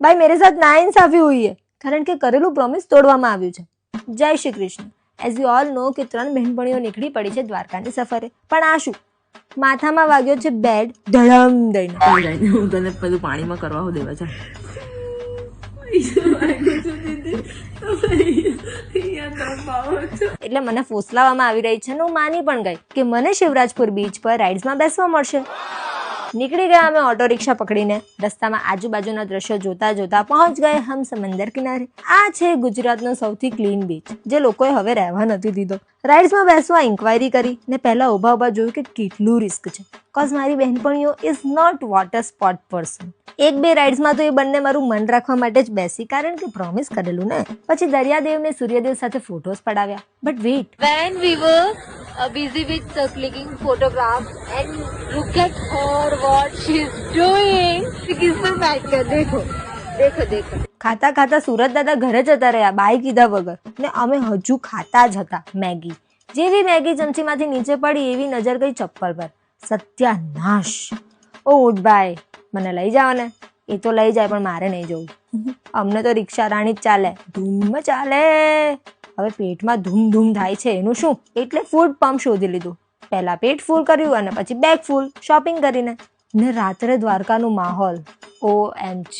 भाई मेरे साथ नाइंसाफी हुई है કારણ કે કરેલું પ્રોમિસ તોડવામાં આવ્યું છે. જય Shri Krishna. As you all know કે 3 બહેનપણીઓ નીકળી પડી છે દ્વારકાની સફરે. પણ આ શું, માથામાં વાગ્યો છે બેડ ધડમ દઈને. હું તને બધું પાણીમાં કરવા દેવા છે. એટલે મને ફોસલાવવામાં આવી રહી છે ને હું માની પણ ગઈ કે મને શિવરાજપુર બીચ પર રાઇડ્સમાં બેસવા મળશે. નીકળી ગયા અમે ઓટો રિક્ષા પકડીને. રસ્તામાં આજુબાજુના દ્રશ્યો જોતા જોતા પહોંચ ગયે હમ સમંદર કિનારે. આ છે ગુજરાતનો સૌથી ક્લીન બીચ જે લોકોએ હવે રહેવા નથી દીધો. રાઇડ્સમાં બેસવા ઇન્ક્વાયરી કરી ને પહેલા ઊભા ઊભા જોયું કે કેટલું રિસ્ક છે. કોઝ મારી બહેનપણીઓ is not water sport person. 1-2 રાઇડ્સમાં તો એ બંને મારું મન રાખવા માટે જ બેસી, કારણ કે પ્રોમિસ કરેલું ને. પછી દરિયાદેવ ને સૂર્યદેવ સાથે ફોટોસ પડાવ્યા. But wait, when we were busy with clicking photographs and look at her what she's doing. she gives me back देखो देखो देखो. ખાતા ખાતા સુરત દાદા ઘરે જતા રહ્યા બાય કીધા વગર. ને અમે હજુ ખાતા જ હતા મેગી. જેવી મેગી ચમચીમાંથી નીચે પડી એવી નજર ગઈ ચપ્પલ પર. સત્યાનાશ. ઓ ઉઠ ભાઈ, મને લઈ જાઓ ને. એ તો લઈ જાય પણ મારે નહીં જવું. અમને તો રિક્ષા રાણી જ ચાલે, ધૂમ ચાલે. હવે પેટમાં ધૂમ ધૂમ થાય છે એનું શું, એટલે ફૂડ પંપ શોધી લીધું. પહેલા પેટ ફૂલ કર્યું અને પછી બેગ ફૂલ શોપિંગ કરીને. ને રાત્રે દ્વારકાનું માહોલ OMG.